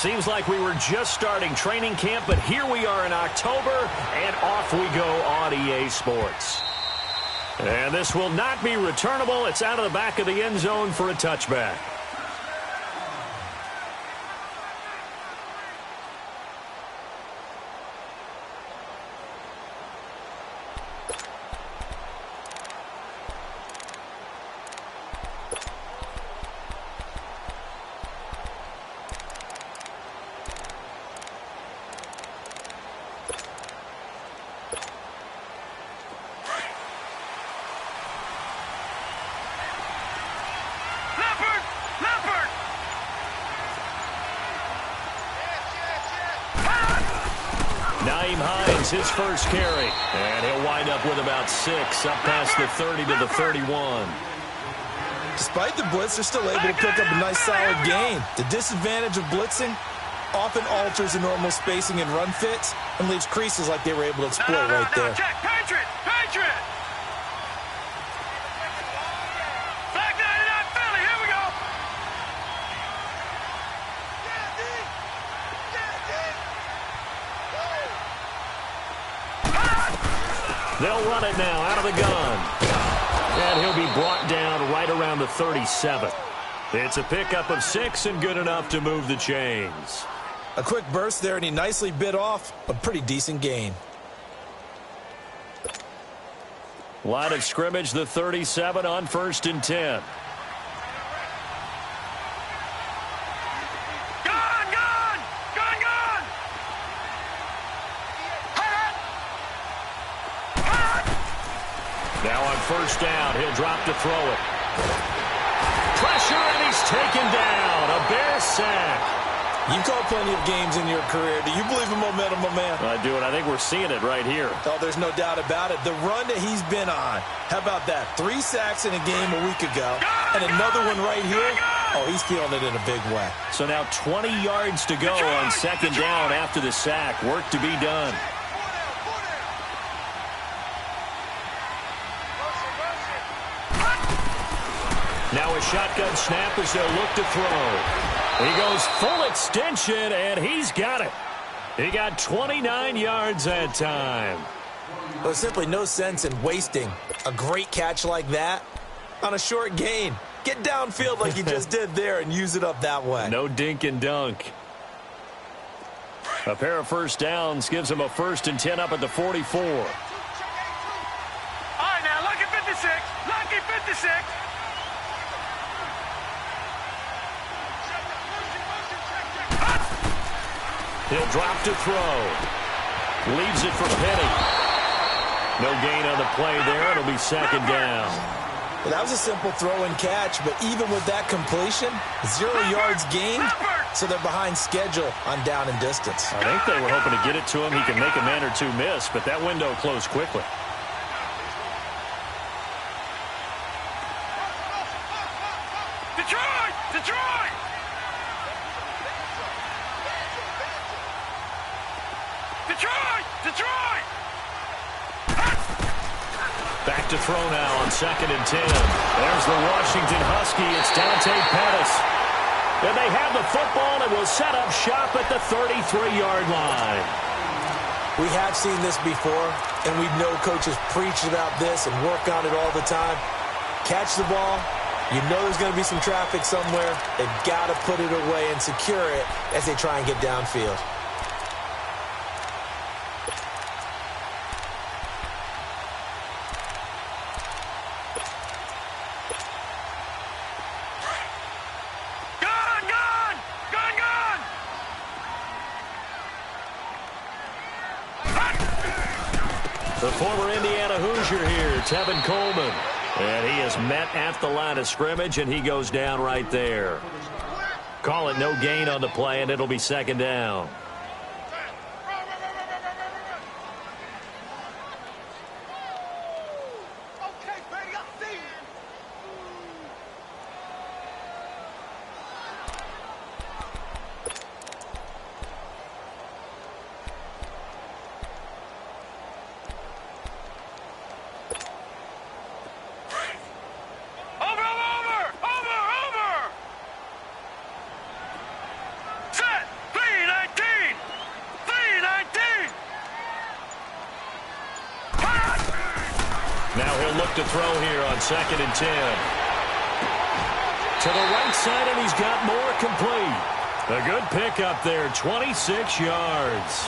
Seems like we were just starting training camp, but here we are in October, and off we go on EA Sports. And this will not be returnable. It's out of the back of the end zone for a touchback. His first carry, and he'll wind up with about 6, up past the 30 to the 31. Despite the blitz, they're still able to pick up a nice solid gain. The disadvantage of blitzing often alters the normal spacing and run fits and leaves creases like they were able to exploit right there. Check, Patriot! Flag 99 Philly, here we go! They'll run it now out of the gun. And he'll be brought down right around the 37. It's a pickup of 6 and good enough to move the chains. A quick burst there, and he nicely bit off a pretty decent gain. Line of scrimmage, the 37 on 1st and 10. Now on 1st down, he'll drop to throw it. Pressure, and he's taken down. A Bear sack. You've called plenty of games in your career. Do you believe in momentum, my man? I do, and I think we're seeing it right here. Oh, there's no doubt about it. The run that he's been on. How about that? 3 sacks in a game a week ago, and another one right here. Oh, he's feeling it in a big way. So now 20 yards to go on 2nd down after the sack. Work to be done. Now a shotgun snap as they'll look to throw. He goes full extension, and he's got it. He got 29 yards that time. There's simply no sense in wasting a great catch like that on a short gain. Get downfield like you just did there and use it up that way. No dink and dunk. A pair of 1st downs gives him a 1st and 10 up at the 44. All right, now, lucky 56. Lucky 56. He'll drop to throw. Leaves it for Penny. No gain on the play there. It'll be 2nd down. Well, that was a simple throw and catch, but even with that completion, 0 yards gained, so they're behind schedule on down and distance. I think they were hoping to get it to him. He can make a man or two miss, but that window closed quickly. Detroit! Detroit! Detroit! Detroit! Back to throw now on 2nd and 10. There's the Washington Husky. It's Dante Pettis. And they have the football and will set up shop at the 33-yard line. We have seen this before, and we know coaches preach about this and work on it all the time. Catch the ball. You know there's going to be some traffic somewhere. They've got to put it away and secure it as they try and get downfield. The former Indiana Hoosier here, Tevin Coleman. And he is met at the line of scrimmage, and he goes down right there. Call it no gain on the play, and it'll be 2nd down. Set! throw here on 2nd and 10. To the right side, and he's got more complete. A good pickup there, 26 yards.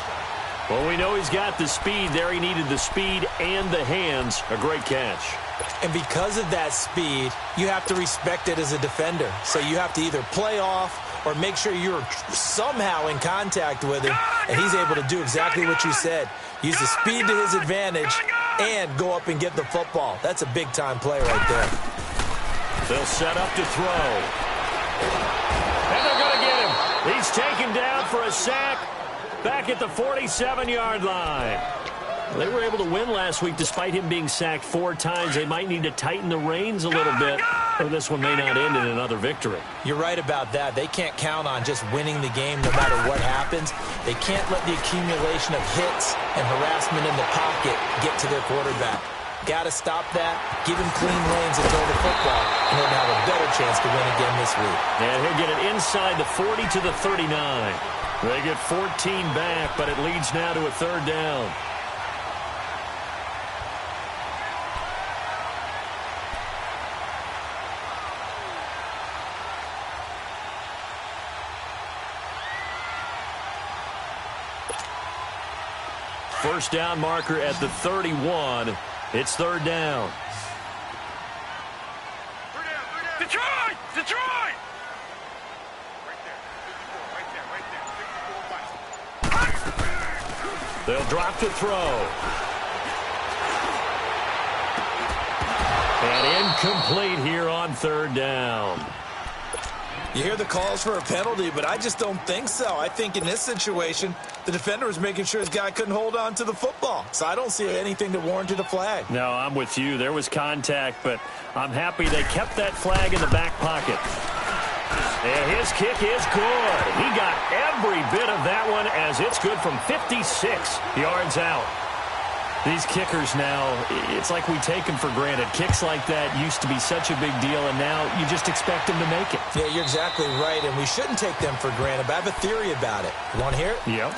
Well, we know he's got the speed there. He needed the speed and the hands. A great catch. And because of that speed, you have to respect it as a defender. So you have to either play off or make sure you're somehow in contact with him, and he's able to do exactly what you said. Use the speed to his advantage and go up and get the football. That's a big-time play right there. They'll set up to throw. And they're going to get him. He's taken down for a sack back at the 47-yard line. They were able to win last week despite him being sacked 4 times. They might need to tighten the reins a little bit, or this one may not end in another victory. You're right about that. They can't count on just winning the game no matter what happens. They can't let the accumulation of hits and harassment in the pocket get to their quarterback. Got to stop that, give him clean lanes and throw the football, and he'll have a better chance to win again this week. And he'll get it inside the 40 to the 39. They get 14 back, but it leads now to a 3rd down. First down marker at the 31. It's 3rd down. Detroit! Detroit! They'll drop to throw. And incomplete here on 3rd down. You hear the calls for a penalty, but I just don't think so. I think in this situation, the defender was making sure his guy couldn't hold on to the football. So I don't see anything that warranted a flag. No, I'm with you. There was contact, but I'm happy they kept that flag in the back pocket. And his kick is good. He got every bit of that one as it's good from 56 yards out. These kickers now, it's like we take them for granted. Kicks like that used to be such a big deal, and now you just expect them to make it. Yeah, you're exactly right, and we shouldn't take them for granted, but I have a theory about it. You want to hear it? Yep.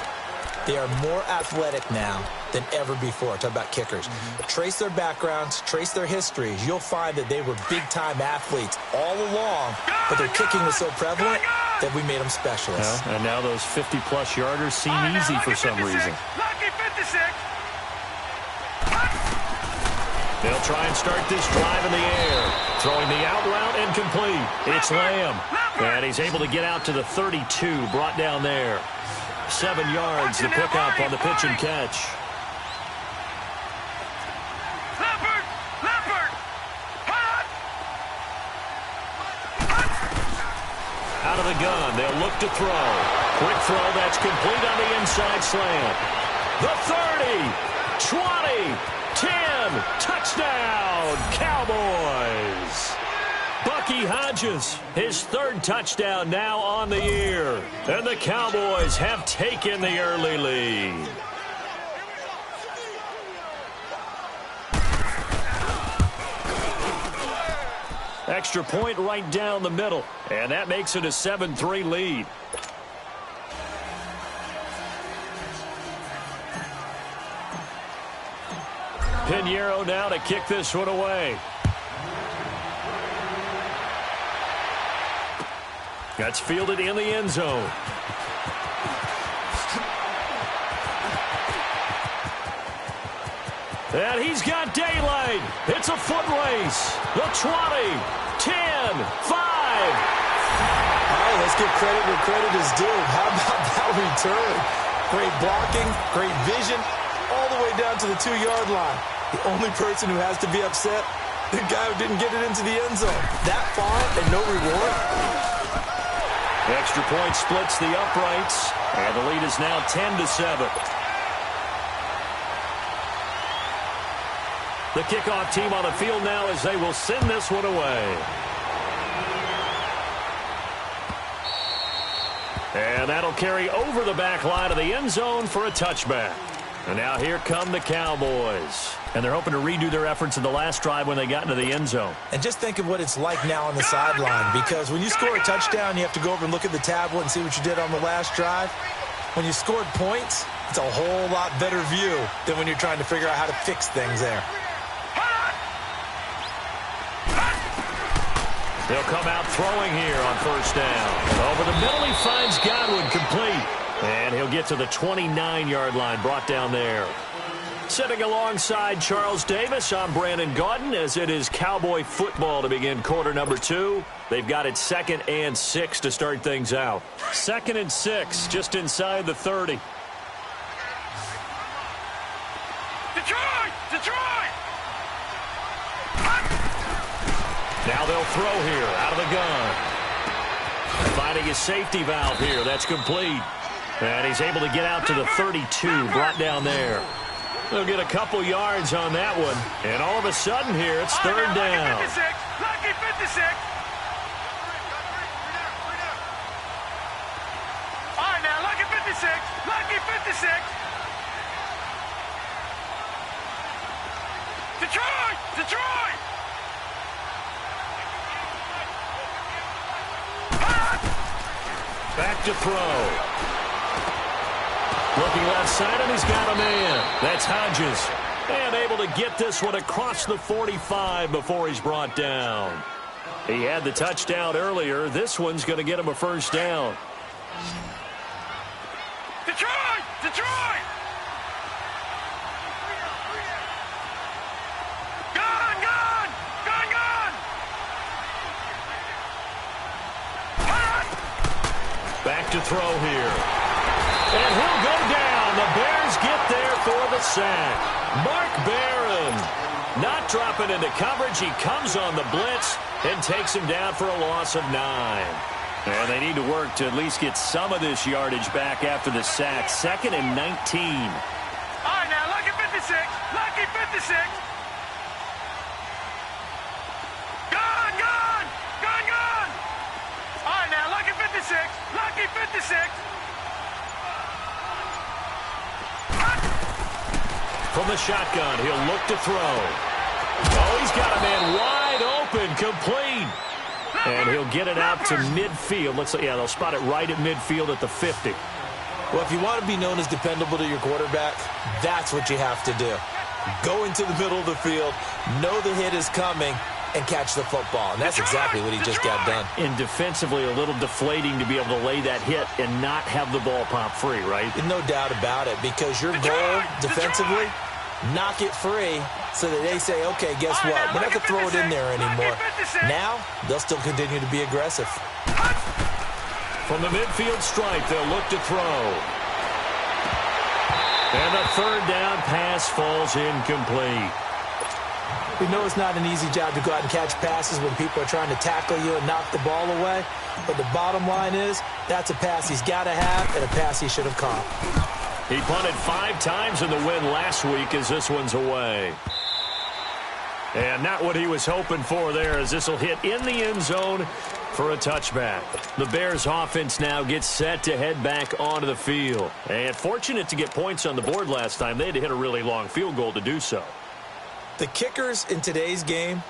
They are more athletic now than ever before. Talk about kickers. Trace their backgrounds, trace their histories. You'll find that they were big-time athletes all along, but their kicking was so prevalent that we made them specialists. Well, and now those 50-plus yarders seem easy for some reason. Lucky 56! They'll try and start this drive in the air. Throwing the out route and complete. It's Lamb. And he's able to get out to the 32, brought down there. 7 yards to pick up on the pitch and catch. Out of the gun, they'll look to throw. Quick throw, that's complete on the inside slant. The 30, 20, 10, touchdown, Cowboys. Bucky Hodges, his 3rd touchdown now on the year. And the Cowboys have taken the early lead. Extra point right down the middle, and that makes it a 7-3 lead. Pinheiro now to kick this one away. That's fielded in the end zone. And he's got daylight. It's a foot race. The 20, 10, 5. All right, let's give credit where credit is due. How about that return? Great blocking, great vision, all the way down to the 2-yard line. The only person who has to be upset, the guy who didn't get it into the end zone. That far and no reward. The extra point splits the uprights, and the lead is now 10-7. The kickoff team on the field now as they will send this one away. And that'll carry over the back line of the end zone for a touchback. And now here come the Cowboys. And they're hoping to redo their efforts in the last drive when they got into the end zone. And just think of what it's like now on the sideline, because when you score a touchdown, you have to go over and look at the tablet and see what you did on the last drive. When you scored points, it's a whole lot better view than when you're trying to figure out how to fix things there. They'll come out throwing here on first down. Over the middle, he finds Godwin, complete. And he'll get to the 29-yard line, brought down there. Sitting alongside Charles Davis, I'm Brandon Gaudin, as it is Cowboy football to begin quarter number 2. They've got it 2nd and 6 to start things out. 2nd and 6, just inside the 30. Detroit! Detroit! Now they'll throw here, out of the gun. Finding his safety valve here, that's complete. And he's able to get out to the 32, brought down there. They'll get a couple yards on that one. And all of a sudden here, it's third down. Lucky 56. All right, now, lucky 56. Lucky 56. Detroit! Detroit! Back to throw. Looking left side, and he's got a man. That's Hodges. And able to get this one across the 45 before he's brought down. He had the touchdown earlier. This one's going to get him a first down. Detroit! Detroit! Gone! Gone! Gone! Gone! Back to throw here. And he'll go down. The Bears get there for the sack. Mark Barron not dropping into coverage. He comes on the blitz and takes him down for a loss of 9. And they need to work to at least get some of this yardage back after the sack. 2nd and 19. All right, now, lucky 56. Lucky 56. Gone! Gone! Gone! Gone! All right, now, lucky 56. Lucky 56. From the shotgun, he'll look to throw. Oh, he's got a man wide open, complete. And he'll get it out to midfield. Looks like, yeah, they'll spot it right at midfield at the 50. Well, if you want to be known as dependable to your quarterback, that's what you have to do. Go into the middle of the field, know the hit is coming, and catch the football. And that's exactly what he just got done. And defensively, a little deflating to be able to lay that hit and not have the ball pop free, right? No doubt about it, because your goal defensively, knock it free so that they say, okay, guess what? We're not going to throw it in there anymore. Now, they'll still continue to be aggressive. From the midfield stripe, they'll look to throw. And the third down pass falls incomplete. We know it's not an easy job to go out and catch passes when people are trying to tackle you and knock the ball away. But the bottom line is, that's a pass he's got to have and a pass he should have caught. He punted 5 times in the win last week as this one's away. And not what he was hoping for there, as this will hit in the end zone for a touchback. The Bears offense now gets set to head back onto the field. And fortunate to get points on the board last time. They had to hit a really long field goal to do so. The kickers in today's game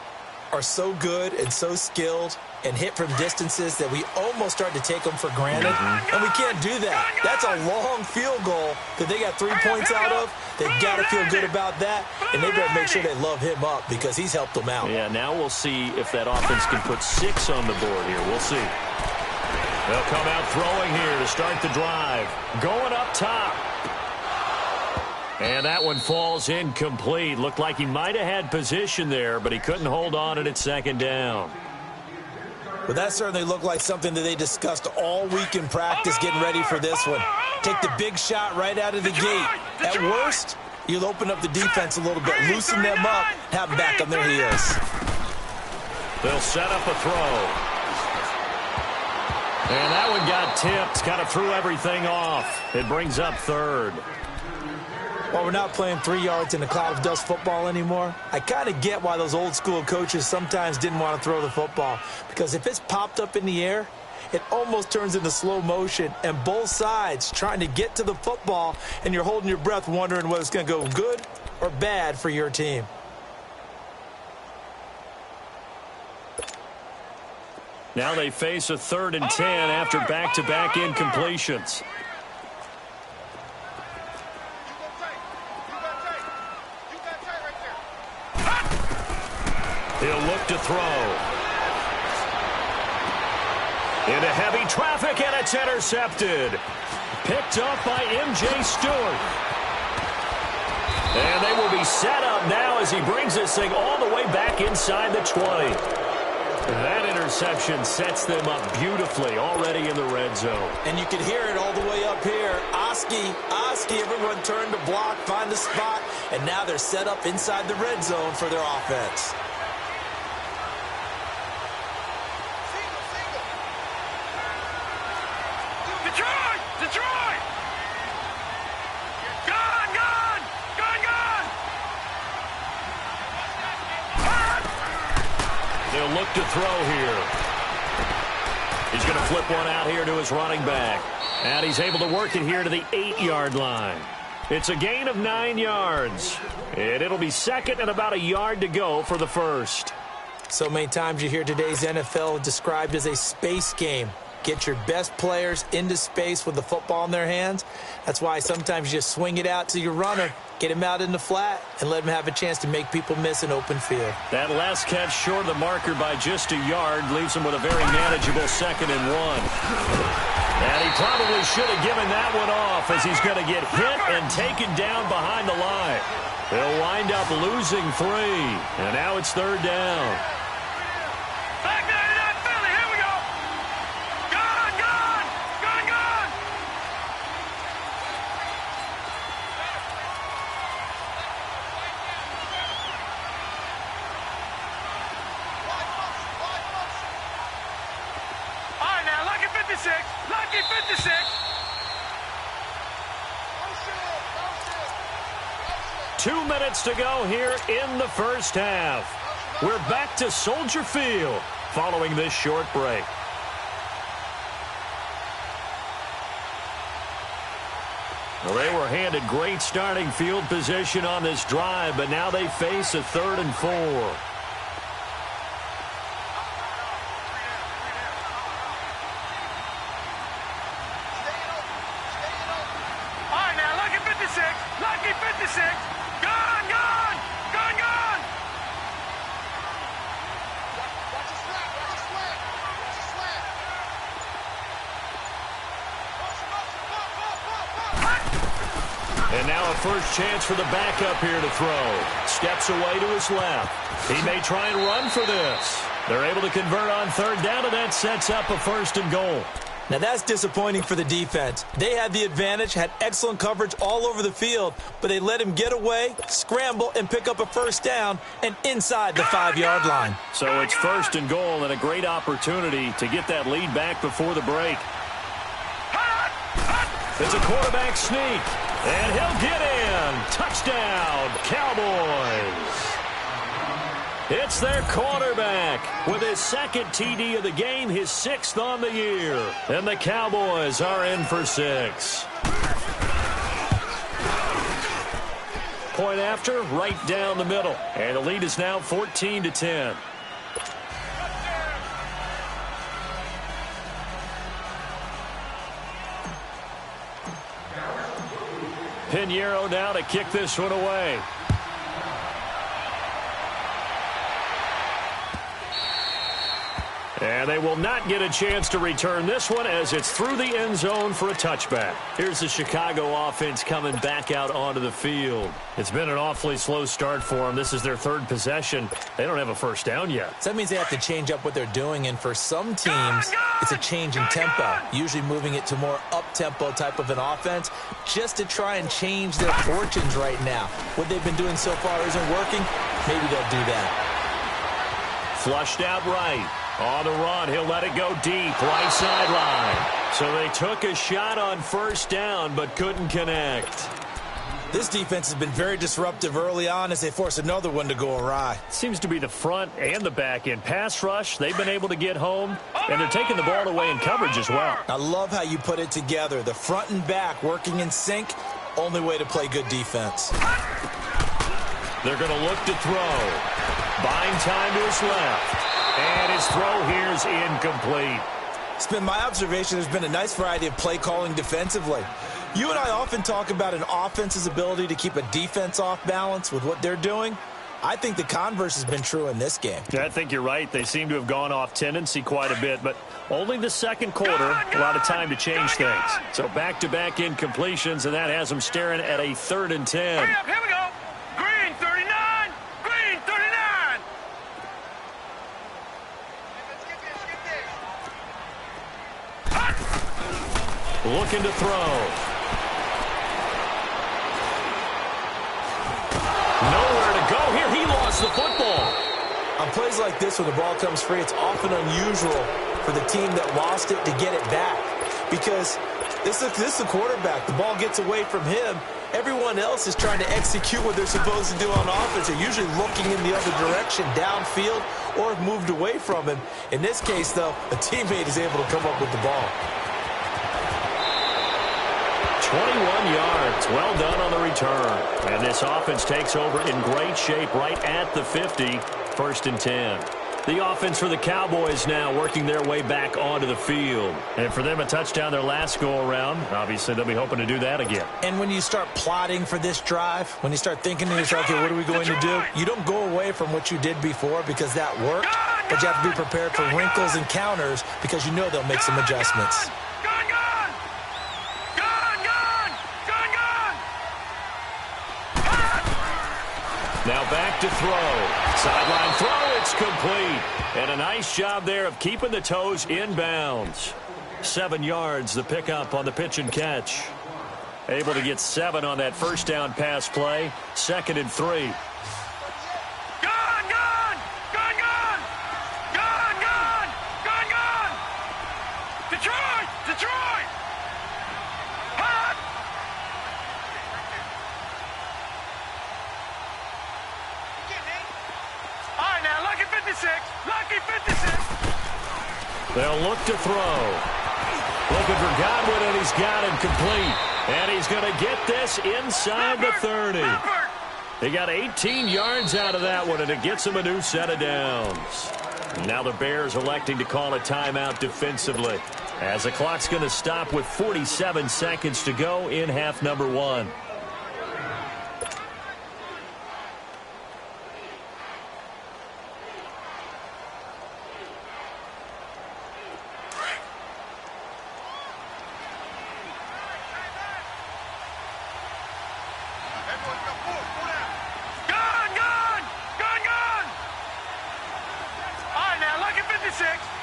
are so good and so skilled and hit from distances that we almost start to take them for granted. And we can't do that. That's a long field goal that they got 3 points out of. They've got to feel good about that, and they better make sure they love him up because he's helped them out. Yeah, now we'll see if that offense can put 6 on the board here. We'll see. They'll come out throwing here to start the drive. Going up top. And that one falls incomplete. Looked like he might have had position there, but he couldn't hold on it at 2nd down. Well, that certainly looked like something that they discussed all week in practice getting ready for this one. Take the big shot right out of the gate. At worst, you'll open up the defense a little bit, loosen them up, have them back on their heels. They'll set up a throw. And that one got tipped, kind of threw everything off. It brings up 3rd. While we're not playing 3 yards in a cloud of dust football anymore, I kind of get why those old school coaches sometimes didn't want to throw the football. Because if it's popped up in the air, it almost turns into slow motion, and both sides trying to get to the football, and you're holding your breath wondering whether it's going to go good or bad for your team. Now they face a 3rd and 10 after back-to-back incompletions. He'll look to throw. Into heavy traffic, and it's intercepted. Picked up by M.J. Stewart. And they will be set up now as he brings this thing all the way back inside the 20. That interception sets them up beautifully already in the red zone. And you can hear it all the way up here. Oski, everyone turned to block, find a spot, and now they're set up inside the red zone for their offense. Detroit! Gone! They'll look to throw here. He's going to flip one out here to his running back. And he's able to work it here to the 8-yard line. It's a gain of 9 yards. And it'll be second and about a yard to go for the first. So many times you hear today's NFL described as a space game. Get your best players into space with the football in their hands. That's why sometimes you just swing it out to your runner, get him out in the flat, and let him have a chance to make people miss an open field. That last catch short of the marker by just a yard leaves him with a very manageable 2nd and 1. And he probably should have given that one off as he's going to get hit and taken down behind the line. They'll wind up losing 3. And now it's 3rd down. Lucky 56. 2 minutes to go here in the first half. We're back to Soldier Field following this short break. Well, they were handed great starting field position on this drive, but now they face a 3rd and 4. Lucky 56. Gone! Watch the slant. And now a first chance for the backup here to throw. Steps away to his left. He may try and run for this. They're able to convert on 3rd down, and that sets up a 1st and goal. Now that's disappointing for the defense. They had the advantage, had excellent coverage all over the field, but they let him get away, scramble, and pick up a 1st down and inside the 5-yard line. So it's 1st and goal and a great opportunity to get that lead back before the break. It's a quarterback sneak, and he'll get in. Touchdown, Cowboys. It's their quarterback with his 2nd TD of the game, his 6th on the year. And the Cowboys are in for 6. Point after, right down the middle. And the lead is now 14-10. Pinheiro now to kick this one away. And they will not get a chance to return this one as it's through the end zone for a touchback. Here's the Chicago offense coming back out onto the field. It's been an awfully slow start for them. This is their 3rd possession. They don't have a 1st down yet. So that means they have to change up what they're doing, and for some teams, it's a change in tempo, usually moving it to more up-tempo type of an offense just to try and change their fortunes right now. What they've been doing so far isn't working. Maybe they'll do that. Flushed out right. On the run, he'll let it go deep, right sideline. So they took a shot on 1st down, but couldn't connect. This defense has been very disruptive early on as they force another one to go awry. Seems to be the front and the back end. Pass rush, they've been able to get home, and they're taking the ball away in coverage as well. I love how you put it together. The front and back working in sync, only way to play good defense. They're going to look to throw. Buying time to his left. And his throw here is incomplete. It's been my observation there's been a nice variety of play calling defensively. You and I often talk about an offense's ability to keep a defense off balance with what they're doing. I think the converse has been true in this game. Yeah, I think you're right. They seem to have gone off tendency quite a bit, but only the second quarter, a lot of time to change things. So back-to-back incompletions, and that has them staring at a 3rd and 10. Hurry up, here we go. Green 39. Green 39. Looking to throw. Nowhere to go here. He lost the football. On plays like this, when the ball comes free, it's often unusual for the team that lost it to get it back. Because this is the quarterback. The ball gets away from him. Everyone else is trying to execute what they're supposed to do on offense. They're usually looking in the other direction, downfield, or have moved away from him. In this case, though, a teammate is able to come up with the ball. 21 yards. Well done on the return. And this offense takes over in great shape right at the 50. 1st and 10. The offense for the Cowboys now working their way back onto the field. And for them, a touchdown their last go-around. Obviously, they'll be hoping to do that again. And when you start plotting for this drive, when you start thinking to yourself, okay, what are we going to do? You don't go away from what you did before because that worked, but you have to be prepared for wrinkles and counters because you know they'll make some adjustments. Now back to throw. Sideline throw, it's complete. And a nice job there of keeping the toes in bounds. 7 yards, the pickup on the pitch and catch. Able to get 7 on that first down pass play. 2nd and 3. Detroit! Detroit! All right, now, lucky 56. Lucky 56. They'll look to throw. Looking for Godwin, and he's got him complete. And he's going to get this inside the 30. He got 18 yards out of that one, and it gets him a new set of downs. Now the Bears electing to call a timeout defensively, as the clock's going to stop with 47 seconds to go in half number 1.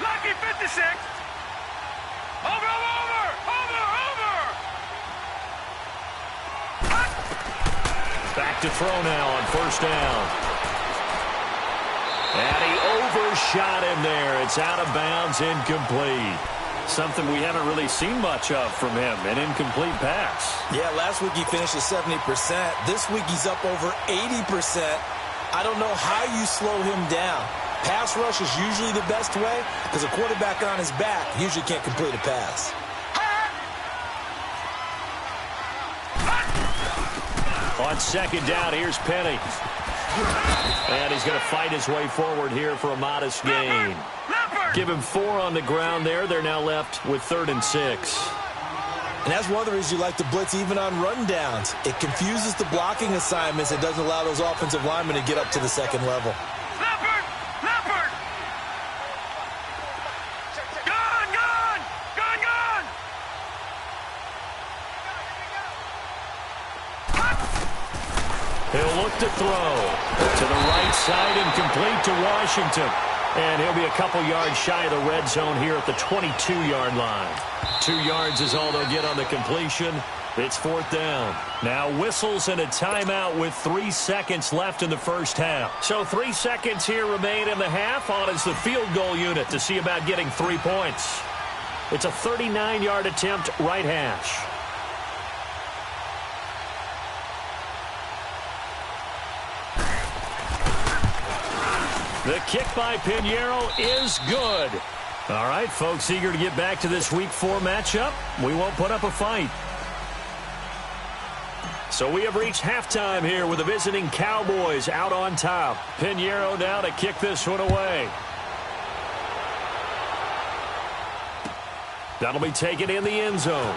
Lucky 56. Over. Back to throw now on first down. And he overshot him there. It's out of bounds, incomplete. Something we haven't really seen much of from him, an incomplete pass. Yeah, last week he finished at 70%. This week he's up over 80%. I don't know how you slow him down. Pass rush is usually the best way because a quarterback on his back usually can't complete a pass. On second down, here's Penny. And he's going to fight his way forward here for a modest gain. Give him 4 on the ground there. They're now left with 3rd and 6. And that's one of the reasons you like to blitz even on rundowns. It confuses the blocking assignments. It doesn't allow those offensive linemen to get up to the second level. He'll look to throw to the right side and complete to Washington. And he'll be a couple yards shy of the red zone here at the 22-yard line. 2 yards is all they'll get on the completion. It's 4th down. Now whistles and a timeout with 3 seconds left in the first half. So 3 seconds here remain in the half. On is the field goal unit to see about getting 3 points. It's a 39-yard attempt, right hash. The kick by Pinheiro is good. All right, folks, eager to get back to this Week 4 matchup. We won't put up a fight. So we have reached halftime here with the visiting Cowboys out on top. Pinheiro now to kick this one away. That'll be taken in the end zone.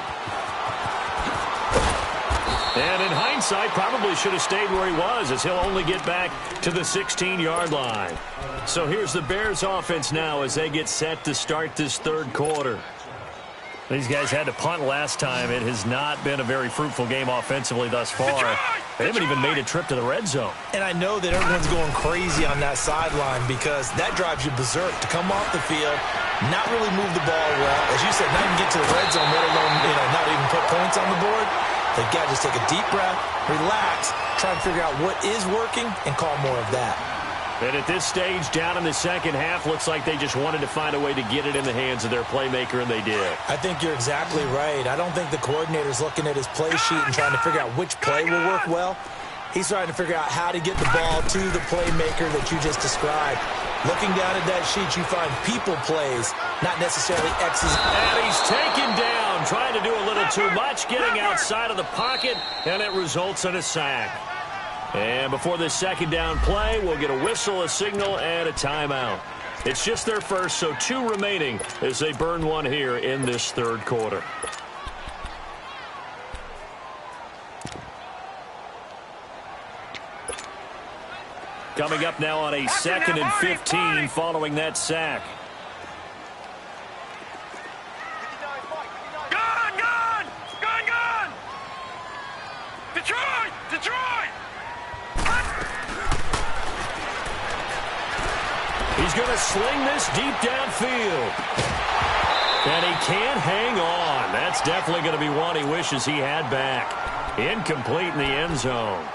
And in hindsight, probably should have stayed where he was, as he'll only get back to the 16-yard line. So here's the Bears offense now as they get set to start this third quarter. These guys had to punt last time. It has not been a very fruitful game offensively thus far. They haven't even made a trip to the red zone. And I know that everyone's going crazy on that sideline because that drives you berserk to come off the field, not really move the ball well. As you said, not even get to the red zone, let alone not even put points on the board. They've got to just take a deep breath, relax, try and figure out what is working, and call more of that. And at this stage, down in the second half, looks like they just wanted to find a way to get it in the hands of their playmaker, and they did. I think you're exactly right. I don't think the coordinator's looking at his play sheet and trying to figure out which play will work well. He's trying to figure out how to get the ball to the playmaker that you just described. Looking down at that sheet, you find people plays, not necessarily X's. And he's taken down, trying to do a little too much, getting outside of the pocket, and it results in a sack. And before this second down play, we'll get a whistle, a signal, and a timeout. It's just their first, so 2 remaining as they burn one here in this third quarter. Coming up now on a 2nd and 15 following that sack. Gun! Detroit! He's going to sling this deep downfield. And he can't hang on. That's definitely going to be one he wishes he had back. Incomplete in the end zone.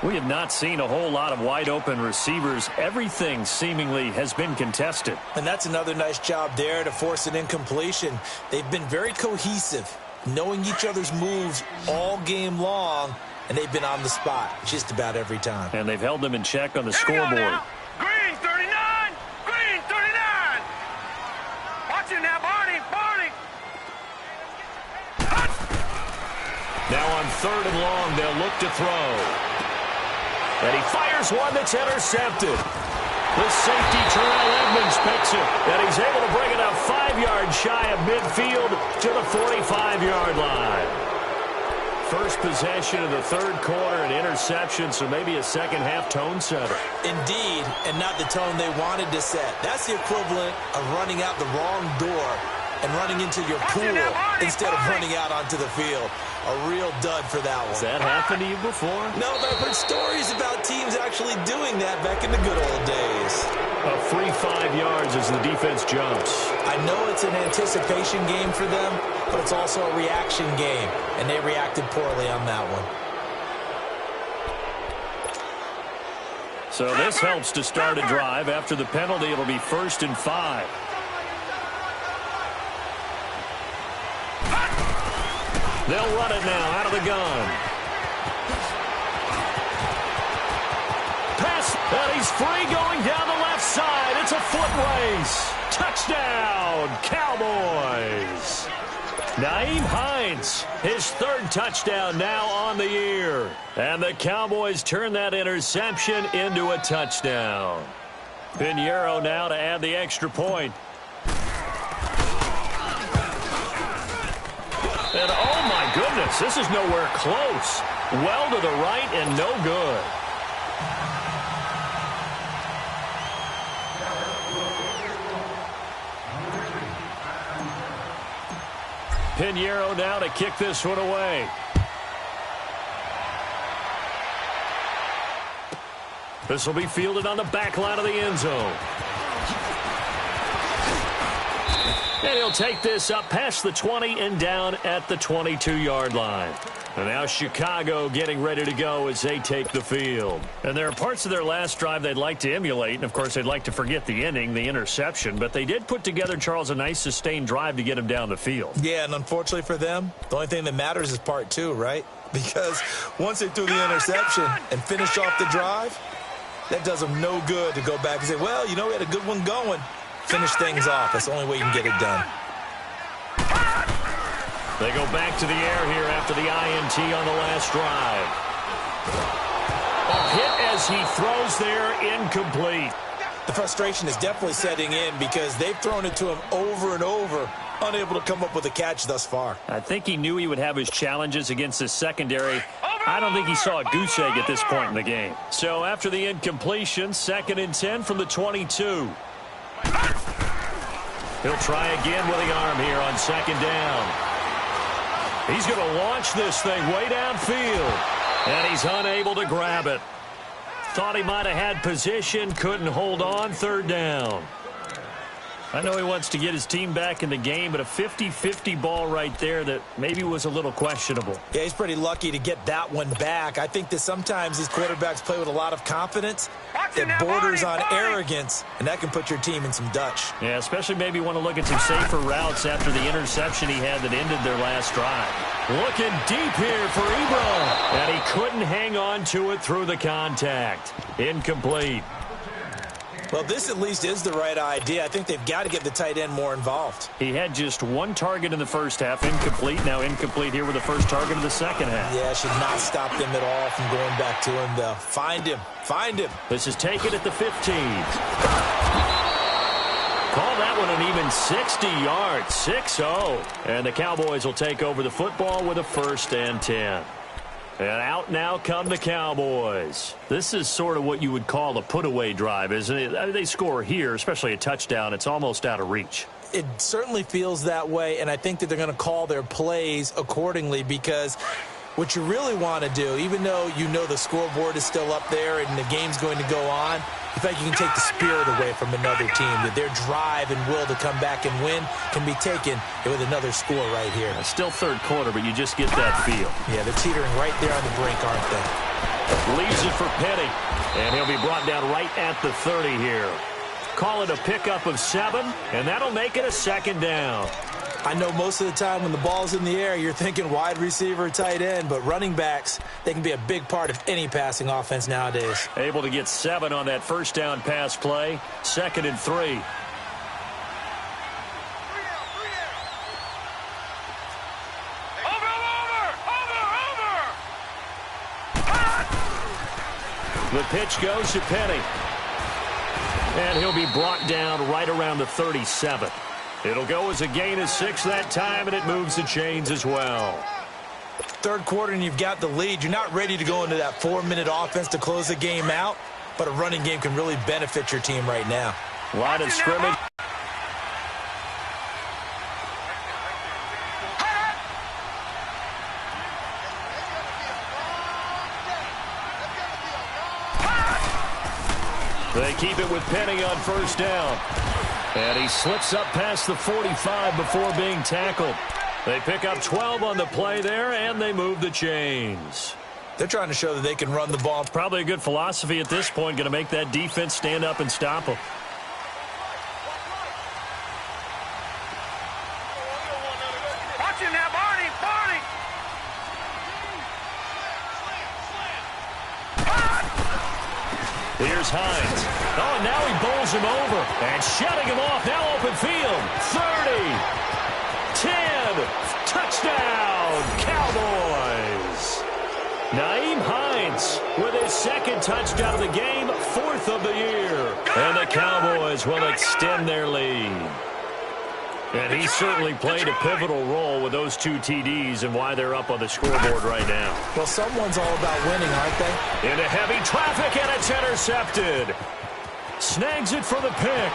We have not seen a whole lot of wide-open receivers. Everything seemingly has been contested. And that's another nice job there to force an incompletion. They've been very cohesive, knowing each other's moves all game long, and they've been on the spot just about every time. And they've held them in check on the scoreboard. Green 39! Green 39! Watch it now, Barney! Now on 3rd and long, they'll look to throw. And he fires one that's intercepted. The safety, Terrell Edmonds, picks it. And he's able to bring it up 5 yards shy of midfield to the 45-yard line. First possession of the third quarter, an interception, so maybe a second-half tone setter. Indeed, and not the tone they wanted to set. That's the equivalent of running out the wrong door and running into your pool instead of running out onto the field. A real dud for that one. Has that happened to you before? No, but I've heard stories about teams actually doing that back in the good old days. A free 5 yards as the defense jumps. I know it's an anticipation game for them, but it's also a reaction game, and they reacted poorly on that one. So this helps to start a drive. After the penalty, it'll be 1st and 5. They'll run it now out of the gun. Pass, and he's free going down the left side. It's a foot race. Touchdown, Cowboys. Nyheim Hines, his 3rd touchdown now on the year. And the Cowboys turn that interception into a touchdown. Pinheiro now to add the extra point. And oh my goodness, this is nowhere close. Well to the right and no good. Pinheiro now to kick this one away. This will be fielded on the back line of the end zone. And he'll take this up past the 20 and down at the 22-yard line. And now Chicago getting ready to go as they take the field. And there are parts of their last drive they'd like to emulate. And, of course, they'd like to forget the inning, the interception. But they did put together, Charles, a nice sustained drive to get him down the field. Yeah, and unfortunately for them, the only thing that matters is part 2, right? Because once they threw the interception and finished off the drive, that does them no good to go back and say, well, we had a good one going. Finish things off. That's the only way you can get it done. They go back to the air here after the INT on the last drive. A hit as he throws there, incomplete. The frustration is definitely setting in because they've thrown it to him over and over, unable to come up with a catch thus far. I think he knew he would have his challenges against his secondary. I don't think he saw a goose egg at this point in the game. So after the incompletion, 2nd and 10 from the 22. He'll try again with the arm here on 2nd down. He's going to launch this thing way downfield. And he's unable to grab it. Thought he might have had position, couldn't hold on, 3rd down. I know he wants to get his team back in the game, but a 50-50 ball right there that maybe was a little questionable. Yeah, he's pretty lucky to get that one back. I think that sometimes these quarterbacks play with a lot of confidence. It borders on arrogance, and that can put your team in some Dutch. Yeah, especially maybe want to look at some safer routes after the interception he had that ended their last drive. Looking deep here for Ebron, and he couldn't hang on to it through the contact. Incomplete. Well, this at least is the right idea. I think they've got to get the tight end more involved. He had just 1 target in the first half, incomplete. Now incomplete here with the first target of the second half. Yeah, should not stop them at all from going back to him, though. Find him. Find him. This is taken at the 15. Call that one an even 60 yards, 6-0. And the Cowboys will take over the football with a 1st and 10. And out now come the Cowboys. This is sort of what you would call a put-away drive, isn't it? I mean, they score here, especially a touchdown. It's almost out of reach. It certainly feels that way, and I think that they're going to call their plays accordingly because what you really want to do, even though you know the scoreboard is still up there and the game's going to go on, I think you can take the spirit away from another team, that their drive and will to come back and win can be taken with another score right here. It's still 3rd quarter, but you just get that feel. Yeah, they're teetering right there on the brink, aren't they? Leaves it for Penny, and he'll be brought down right at the 30 here. Call it a pickup of 7, and that'll make it a 2nd down. I know most of the time when the ball's in the air, you're thinking wide receiver, tight end, but running backs, they can be a big part of any passing offense nowadays. Able to get 7 on that 1st down pass play, 2nd and 3. The pitch goes to Penny. And he'll be brought down right around the 37. It'll go as a gain of 6 that time, and it moves the chains as well. 3rd quarter, and you've got the lead. You're not ready to go into that 4-minute offense to close the game out, but a running game can really benefit your team right now. Line of scrimmage. They keep it with Penny on 1st down. And he slips up past the 45 before being tackled. They pick up 12 on the play there, and they move the chains. They're trying to show that they can run the ball. Probably a good philosophy at this point, going to make that defense stand up and stop them. Watch him now, Barney! Barney! Here's Hines. Oh, and now he bowls him over. And shutting him off. Now open field. 30. 10. Touchdown, Cowboys. Naeem Hines with his 2nd touchdown of the game, 4th of the year. And the Cowboys will extend their lead. And he certainly played a pivotal role with those 2 TDs and why they're up on the scoreboard right now. Well, someone's all about winning, aren't they? Into heavy traffic, and it's intercepted. Snags it for the pick.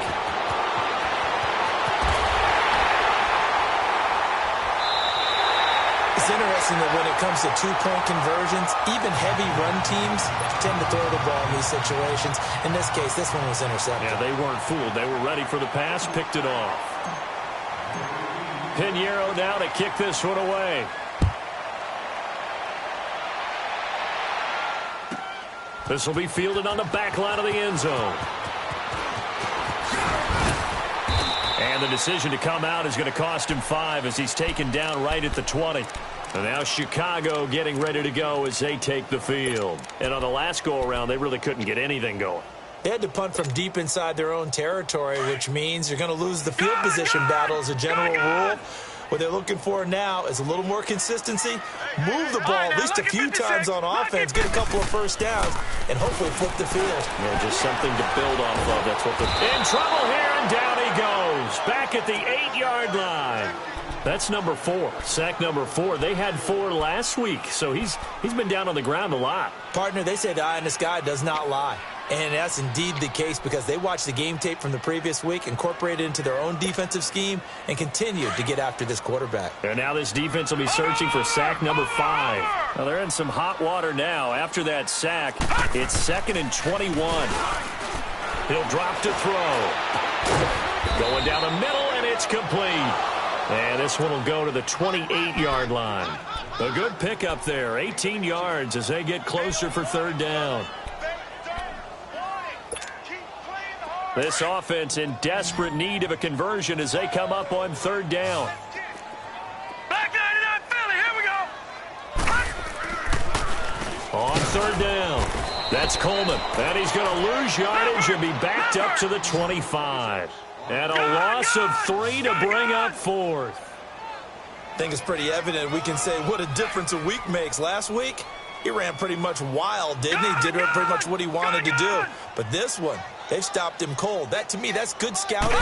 It's interesting that when it comes to 2-point conversions, even heavy run teams tend to throw the ball in these situations. In this case, this one was intercepted. Yeah, they weren't fooled. They were ready for the pass, picked it off. Pinheiro now to kick this one away. This will be fielded on the back line of the end zone. And the decision to come out is going to cost him 5 as he's taken down right at the 20. And now Chicago getting ready to go as they take the field. And on the last go-around, they really couldn't get anything going. They had to punt from deep inside their own territory, which means you're going to lose the field position battle as a general rule. What they're looking for now is a little more consistency, move the ball at least a few times on offense, get a couple of first downs, and hopefully flip the field. Yeah, just something to build off of. That's what they're in trouble here, and down he goes. Back at the 8-yard line. That's number 4. Sack number 4. They had 4 last week, so he's been down on the ground a lot. Partner, they say the eye in the sky does not lie. And that's indeed the case because they watched the game tape from the previous week, incorporated it into their own defensive scheme, and continued to get after this quarterback. And now this defense will be searching for sack number 5. Well, they're in some hot water now. After that sack, it's 2nd and 21. He'll drop to throw. Going down the middle, and it's complete. And this one will go to the 28-yard line. A good pickup there, 18 yards as they get closer for 3rd down. This offense in desperate need of a conversion as they come up on 3rd down. Back 99 Philly, here we go. On 3rd down, that's Coleman. And he's going to lose yardage and be backed up to the 25. And a loss of 3 to bring up 4th. I think it's pretty evident we can say what a difference a week makes. Last week, he ran pretty much wild, didn't he? Did pretty much what he wanted to do. But this one, they've stopped him cold. That, to me, that's good scouting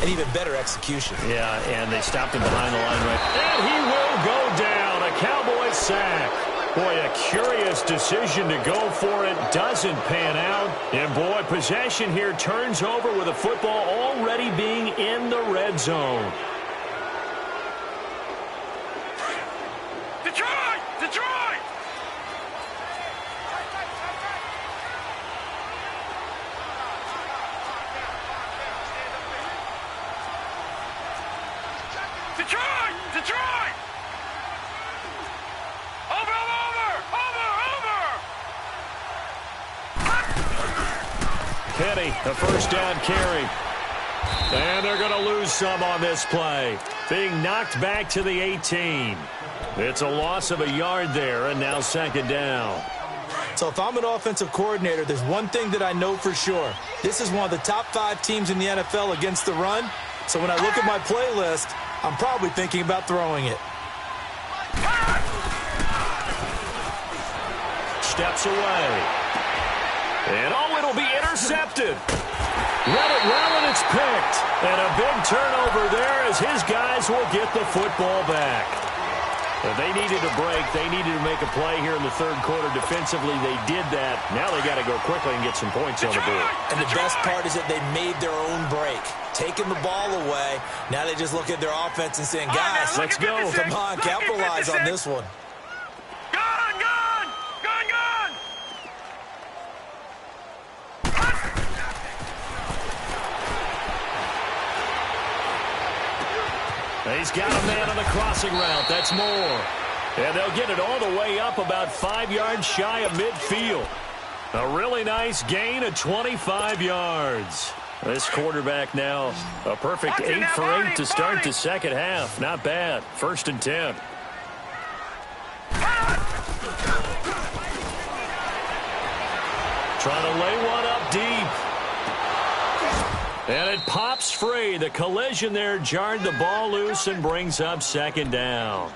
and even better execution. Yeah, and they stopped him behind the line right. And he will go down. A Cowboy sack. Boy, a curious decision to go for it. Doesn't pan out. And, boy, possession here turns over with the football already being in the red zone. Detroit! Detroit! Detroit! Detroit! Over! Kenny, a 1st down carry. And they're going to lose some on this play. Being knocked back to the 18. It's a loss of a yard there, and now 2nd down. So if I'm an offensive coordinator, there's one thing that I know for sure. This is one of the top 5 teams in the NFL against the run. So when I look at my playlist, I'm probably thinking about throwing it. Steps away. And, it'll be intercepted. Let it well, and it's picked. And a big turnover there as his guys will get the football back. Well, they needed a break. They needed to make a play here in the 3rd quarter. Defensively, they did that. Now they got to go quickly and get some points on the board. And the best part is that they made their own break. Taking the ball away. Now they just look at their offense and saying, guys, let's go. Come on, capitalize on this one. He's got a man on the crossing route. That's more. And they'll get it all the way up about 5 yards shy of midfield. A really nice gain of 25 yards. This quarterback now a perfect 8 for 8 to start the 2nd half. Not bad. 1st and 10. Trying to lay one up deep. And it pops free. The collision there jarred the ball loose and brings up 2nd down.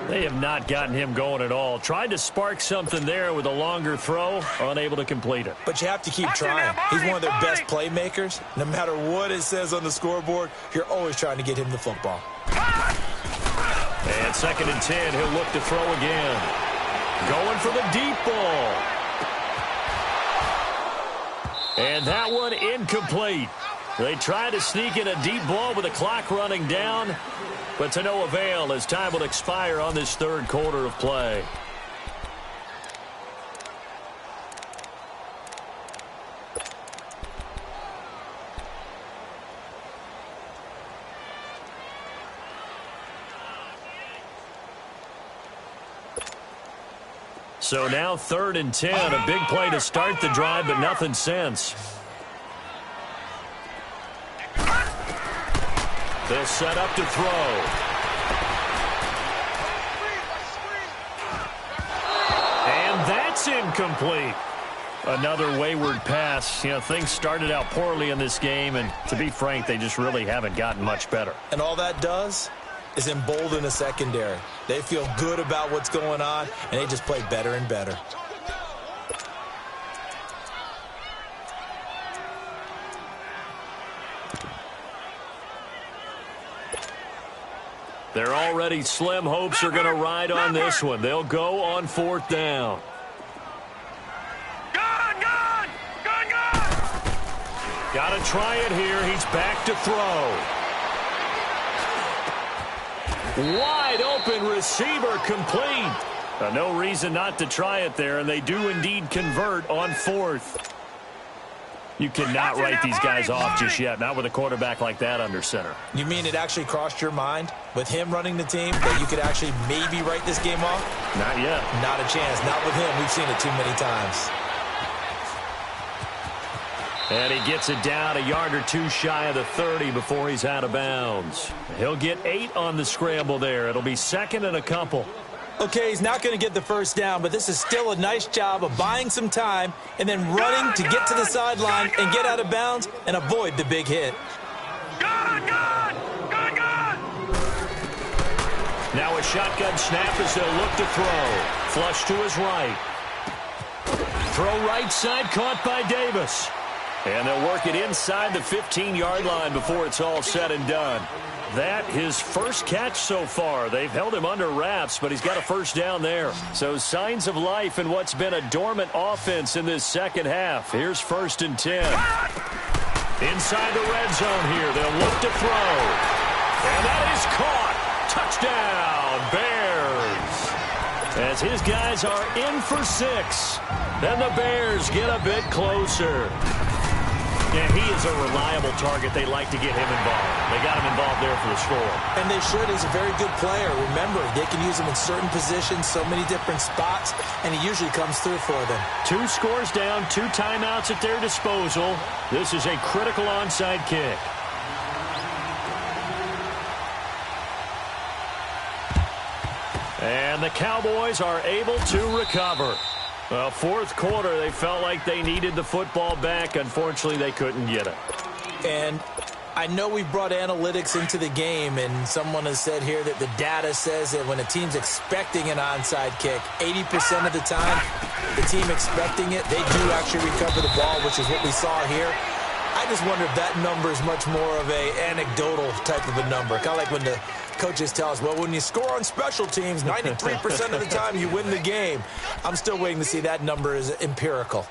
They have not gotten him going at all. Tried to spark something there with a longer throw, unable to complete it. But you have to keep trying. He's one of their best playmakers. No matter what it says on the scoreboard, you're always trying to get him the football. And 2nd and 10, he'll look to throw again. Going for the deep ball. And that one incomplete. They try to sneak in a deep ball with the clock running down, but to no avail as time will expire on this 3rd quarter of play. So now 3rd and 10, a big play to start the drive, but nothing since. They'll set up to throw. And that's incomplete. Another wayward pass. You know, things started out poorly in this game, and to be frank, they just really haven't gotten much better. And all that does, is embolden the secondary. They feel good about what's going on, and they just play better and better. They're already slim hopes are going to ride on this one. They'll go on 4th down. Got to try it here. He's back to throw. Wide open receiver complete. No reason not to try it there, and they do indeed convert on 4th. You cannot write these guys off just yet, not with a quarterback like that under center. You mean it actually crossed your mind with him running the team that you could actually maybe write this game off? Not yet. Not a chance. Not with him. We've seen it too many times. And he gets it down a yard or two shy of the 30 before he's out of bounds. He'll get 8 on the scramble there. It'll be 2nd and a couple. Okay, he's not going to get the first down, but this is still a nice job of buying some time and then running to get to the sideline and get out of bounds and avoid the big hit. Now a shotgun snap as they'll look to throw. Flush to his right. Throw right side, caught by Davis. And they'll work it inside the 15-yard line before it's all said and done. That his first catch so far. They've held him under wraps, but he's got a first down there. So signs of life in what's been a dormant offense in this second half. Here's 1st and 10. Inside the red zone here. They'll look to throw. And that is caught. Touchdown, Bears. As his guys are in for 6. Then the Bears get a bit closer. Yeah, he is a reliable target. They like to get him involved. They got him involved there for the score. And they should. He's a very good player. Remember, they can use him in certain positions, so many different spots, and he usually comes through for them. 2 scores down, 2 timeouts at their disposal. This is a critical onside kick. And the Cowboys are able to recover. Well, 4th quarter, they felt like they needed the football back. Unfortunately, they couldn't get it. And I know we brought analytics into the game, and someone has said here that the data says that when a team's expecting an onside kick, 80% of the time, the team expecting it, they do actually recover the ball, which is what we saw here. I just wonder if that number is much more of a anecdotal type of a number. Kind of like when the coaches tell us, well, when you score on special teams, 93% of the time you win the game. I'm still waiting to see that number is empirical.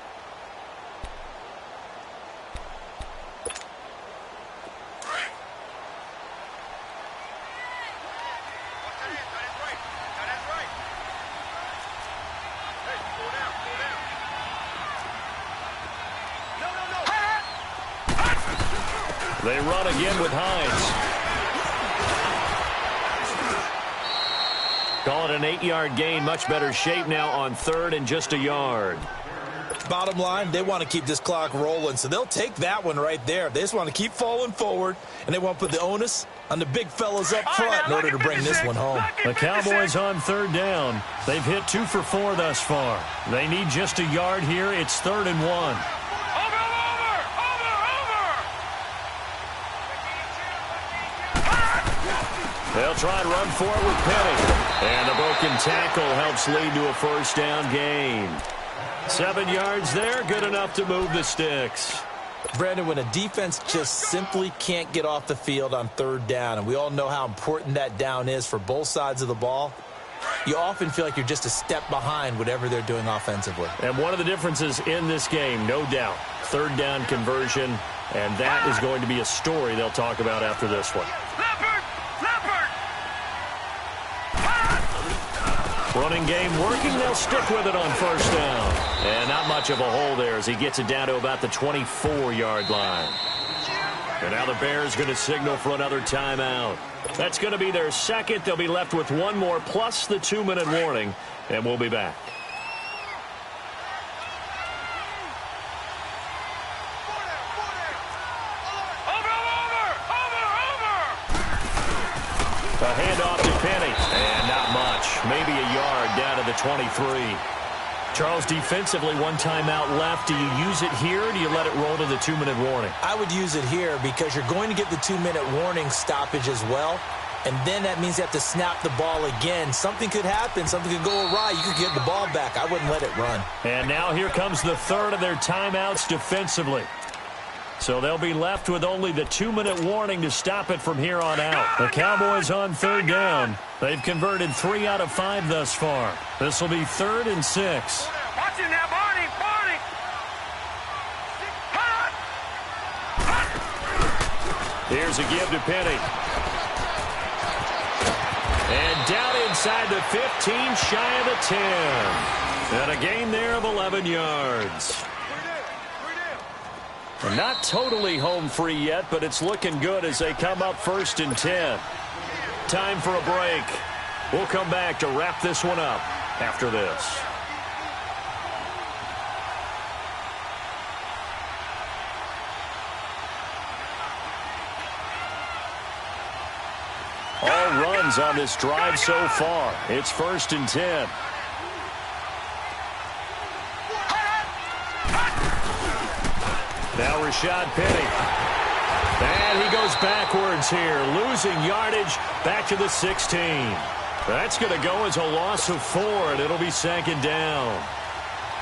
They run again with Hines. Call it an 8-yard gain. Much better shape now on 3rd and just a yard. Bottom line, they want to keep this clock rolling, so they'll take that one right there. They just want to keep falling forward, and they want to put the onus on the big fellas up front in order to bring this one home. The Cowboys on 3rd down. They've hit 2 for 4 thus far. They need just a yard here. It's 3rd and 1. They'll try and run for it with Penny. And the broken tackle helps lead to a first down gain. 7 yards there, good enough to move the sticks. Brandon, when a defense just simply can't get off the field on 3rd down, and we all know how important that down is for both sides of the ball, you often feel like you're just a step behind whatever they're doing offensively. And one of the differences in this game, no doubt, 3rd down conversion, and that is going to be a story they'll talk about after this one. Running game working. They'll stick with it on 1st down. And not much of a hole there as he gets it down to about the 24-yard line. And now the Bears going to signal for another timeout. That's going to be their 2nd. They'll be left with 1 more plus the 2-minute warning. And we'll be back. A handoff to Penny. And not much. Maybe a yard down to the 23. Charles, defensively, 1 timeout left. Do you use it here, or do you let it roll to the 2-minute warning? I would use it here because you're going to get the 2-minute warning stoppage as well. and then that means you have to snap the ball again. Something could happen. Something could go awry. You could get the ball back. I wouldn't let it run. And now here comes the third of their timeouts defensively. So they'll be left with only the 2-minute warning to stop it from here on out. The Cowboys on third down. They've converted 3 out of 5 thus far. This will be 3rd and 6. Watch him now, Barney. Barney. Here's a give to Penny. And down inside the 15, shy of the 10. And a gain there of 11 yards. And not totally home free yet, but it's looking good as they come up 1st and 10. Time for a break. We'll come back to wrap this one up after this. All runs on this drive so far. It's 1st and 10. Now Rashad Penny. And he goes backwards here, losing yardage back to the 16. That's going to go as a loss of 4, and it'll be 2nd down.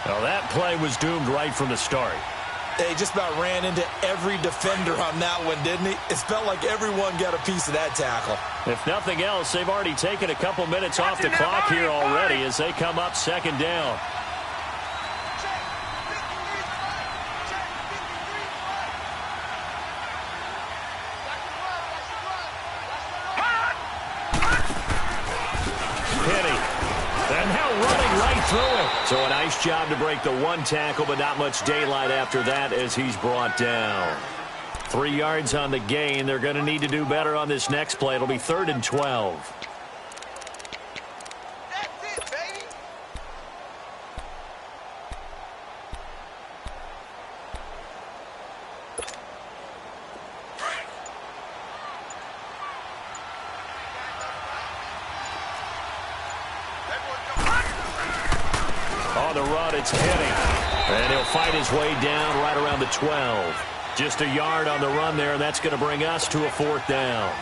Now that play was doomed right from the start. He just about ran into every defender on that one, didn't he? It felt like everyone got a piece of that tackle. If nothing else, they've already taken a couple minutes off the clock here already as they come up 2nd down. So a nice job to break the 1 tackle, but not much daylight after that as he's brought down. 3 yards on the gain. They're going to need to do better on this next play. It'll be 3rd and 12. That's it, baby. On the run, it's Penny. And he'll fight his way down right around the 12. Just a yard on the run there, and that's going to bring us to a 4th down.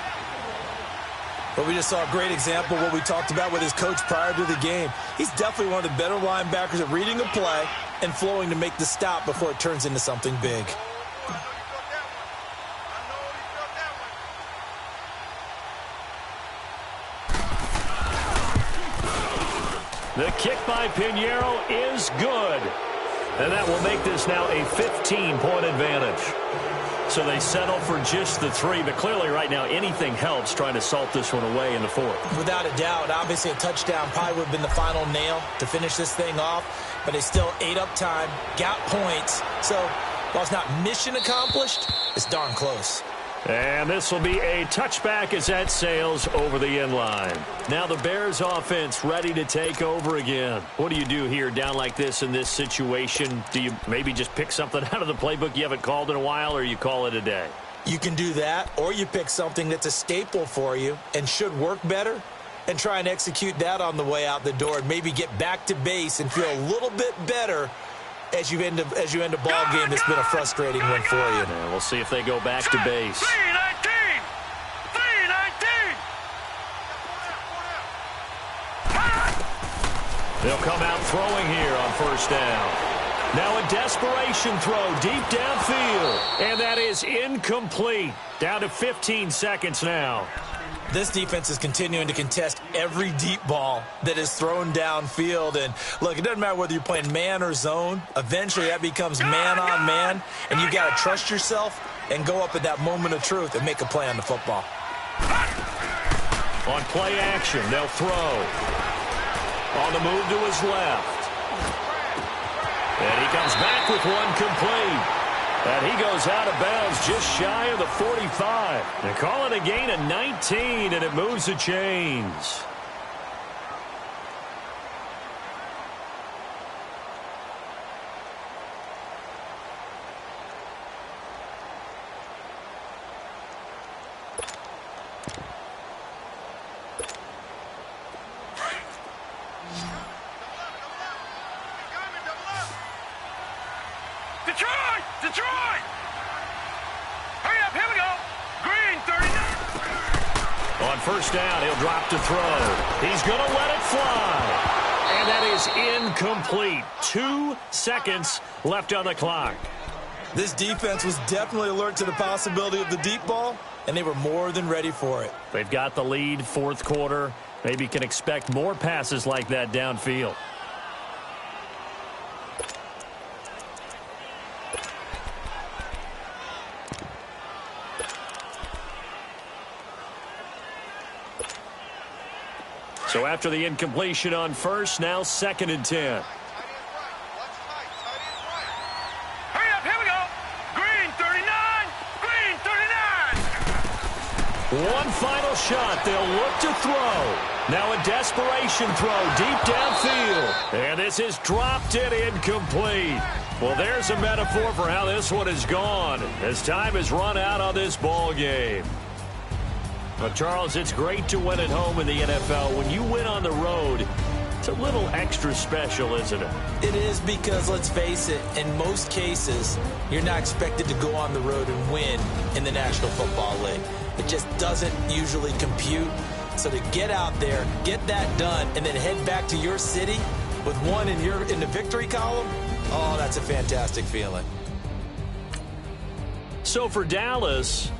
But we just saw a great example of what we talked about with his coach prior to the game. He's definitely one of the better linebackers at reading a play and flowing to make the stop before it turns into something big. The kick by Pinheiro is good. And that will make this now a 15-point advantage. So they settle for just the 3, but clearly right now anything helps trying to salt this one away in the 4th. Without a doubt, obviously a touchdown probably would have been the final nail to finish this thing off, but they still ate up time, got points. So while it's not mission accomplished, it's darn close. And this will be a touchback as that sails over the end line. Now the Bears offense ready to take over again. What do you do here down like this in this situation? Do you maybe just pick something out of the playbook you haven't called in a while, or you call it a day? You can do that, or you pick something that's a staple for you and should work better and try and execute that on the way out the door and maybe get back to base and feel a little bit better as you end a ball game that's been a frustrating one for you. Yeah, we'll see if they go back to base. 319! 319! They'll come out throwing here on 1st down. Now a desperation throw deep downfield. And that is incomplete. Down to 15 seconds now. This defense is continuing to contest every deep ball that is thrown downfield. And, look, it doesn't matter whether you're playing man or zone. Eventually, that becomes man-on-man, and you've got to trust yourself and go up at that moment of truth and make a play on the football. On play action, they'll throw. On the move to his left. And he comes back with one complete. And he goes out of bounds just shy of the 45. They call it a gain of 19, and it moves the chains. Detroit! Detroit! Hurry up, here we go! Green, 39! On first down, he'll drop to throw. He's going to let it fly. And that is incomplete. 2 seconds left on the clock. This defense was definitely alert to the possibility of the deep ball, and they were more than ready for it. They've got the lead, fourth quarter. Maybe can expect more passes like that downfield. So after the incompletion on first, now 2nd and 10. Hurry up, here we go. Green 39, green 39. One final shot. They'll look to throw. Now a desperation throw deep downfield. And this is dropped in incomplete. Well, there's a metaphor for how this one has gone as time has run out on this ball game. But, Charles, it's great to win at home in the NFL. When you win on the road, it's a little extra special, isn't it? It is because, let's face it, in most cases, you're not expected to go on the road and win in the National Football League. It just doesn't usually compute. So to get out there, get that done, and then head back to your city with one in the victory column, oh, that's a fantastic feeling. So for Dallas,